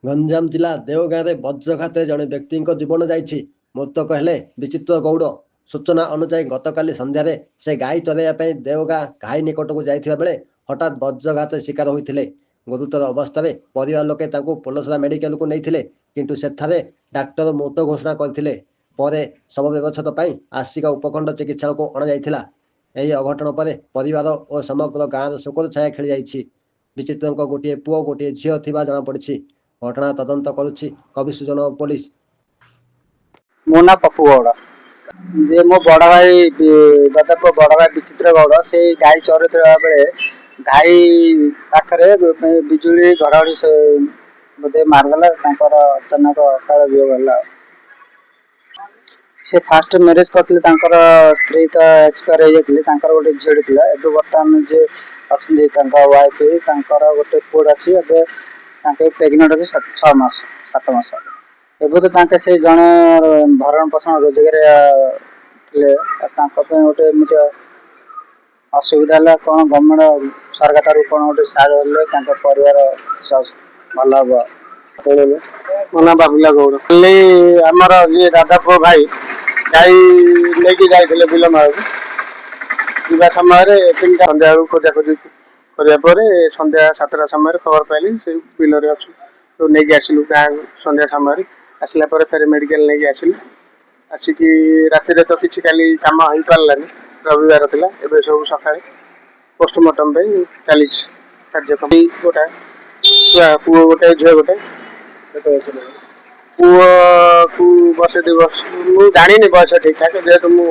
ଗଞ୍ଜାମ ଜିଲ୍ଲା ଦେଓଗାଁରେ ବଜ୍ରଘାତରେ ଜଣେ ବ୍ୟକ୍ତିଙ୍କ ଜୀବନ ଯାଇଛି। ମୃତକ ହେଲେ ବିଚିତ୍ର ଗୌଡ଼। ସୂଚନା ଅନୁଯାୟୀ ଗତକାଲି ସନ୍ଧ୍ୟାରେ ସେ ଗାଈ ଚରାଇବା ପାଇଁ ଦେଓଗାଁ ଘାଇ ନିକଟକୁ ଯାଇଥିବା ବେଳେ ହଠାତ୍ ବଜ୍ରଘାତରେ ଶିକାର ହୋଇଥିଲେ। ଗୁରୁତର ଅବସ୍ଥାରେ ପରିବାର ଲୋକେ ତାଙ୍କୁ ପୋଲସରା ମେଡିକାଲକୁ ନେଇଥିଲେ, କିନ୍ତୁ ସେଠାରେ ଡାକ୍ତର ମୃତ ଘୋଷଣା କରିଥିଲେ। ପରେ ଶବ ବ୍ୟବଚ୍ଛେଦ ପାଇଁ ଆଶିକା ଉପଖଣ୍ଡ ଚିକିତ୍ସାଳୟକୁ ଅଣାଯାଇଥିଲା। ଏହି ଅଘଟଣ ପରେ ପରିବାର ଓ ସମଗ୍ର ଗାଁର ଶୋକର ଛାୟା ଖେଳିଯାଇଛି। ବିଚିତ୍ରଙ୍କ ଗୋଟିଏ ପୁଅ ଗୋଟିଏ ଝିଅ ଥିବା ଜଣାପଡ଼ିଛି। ଘଟଣା ତଦନ୍ତ କରୁଛି କବିସୂଜନ ପୋଲିସ। ମୋ ନା ପପୁ ଗୌଡ଼। ଯେ ମୋ ବଡ଼ ଭାଇ ଦାଦା ପୁଅ ବଡ଼ ଭାଇ ବିଚିତ୍ର ଗୌଡ଼ ସେ ଗାଈ ଚରୁଥିବା ବେଳେ ଗାଈ ପାଖରେ ବିଜୁଳି ଘଡ଼ଘଡ଼ି ସେ ବୋଧେ ମାରିଦେଲା, ତାଙ୍କର ଅଚାନକ ଅକାଳ ବିୟୋଗ ହେଲା। ସେ ଫାଷ୍ଟ ମ୍ୟାରେଜ କରିଥିଲେ, ତାଙ୍କର ସ୍ତ୍ରୀ ତ ଏକ୍ସପାୟାର ହେଇଯାଇଥିଲେ। ତାଙ୍କର ଗୋଟେ ଝିଅଟେ ଥିଲା। ଏବେ ବର୍ତ୍ତମାନ ଯେ ଅଛନ୍ତି ତାଙ୍କ ୱାଇଫ, ତାଙ୍କର ଗୋଟେ ପୁଅ ଅଛି। ଏବେ ତାଙ୍କେ ପ୍ରେଗନେଣ୍ଟ ଅଛି 6 ମାସ 7 ମାସ। ଏବେ ତ ତାଙ୍କେ ସେ ଜଣେ ଭରଣ ପୋଷଣ ରୋଜଗାର ଥିଲେ, ତାଙ୍କ ପାଇଁ ଗୋଟେ ଏମିତି ଅସୁବିଧା ହେଲା। କ'ଣ ଗଭର୍ଣ୍ଣମେଣ୍ଟ ସରକାର ତରଫରୁ କ'ଣ ଗୋଟେ ସାହାଯ୍ୟ ହେଲେ ତାଙ୍କ ପରିବାର ଭଲ ହବ। ମୋ ନାଁ ବାବୁଲା ଗୌଡ଼। କାଲି ଆମର ଯିଏ ଦାଦା ପୁଅ ଭାଇ ଗାଈ ନେଇକି ଯାଇଥିଲେ ବିଲ ମାଳକୁ। ଯିବା ସମୟରେ 3ଟା ସନ୍ଧ୍ୟା ବେଳକୁ ଖୋଜାଖୋଜି କରିବା ପରେ ସନ୍ଧ୍ୟା 7ଟା ସମୟରେ ଖବର ପାଇଲି ସେଇ ବିଲରେ ଅଛୁ। ତ ନେଇକି ଆସିଲୁ ଗାଁ ସନ୍ଧ୍ୟା ସମୟରେ। ଆସିଲା ପରେ ଫେରେ ମେଡ଼ିକାଲ ନେଇକି ଆସିଲୁ। ଆସିକି ରାତିରେ ତ କିଛି କାଲି କାମ ହେଇପାରିଲାନି, ରବିବାର ଥିଲା। ଏବେ ସବୁ ସକାଳେ ପୋଷ୍ଟମର୍ଟମ ପାଇଁ ଚାଲିଛି କାର୍ଯ୍ୟକ୍ରମ। ଗୋଟା ପୁଅ ଗୋଟେ ଝିଅ ଗୋଟେ। ପୁଅକୁ ବର୍ଷେ 2 ବର୍ଷ, ମୁଁ ଜାଣିନି ବୟସ ଠିକ୍ ଠାକ୍, ଯେହେତୁ ମୁଁ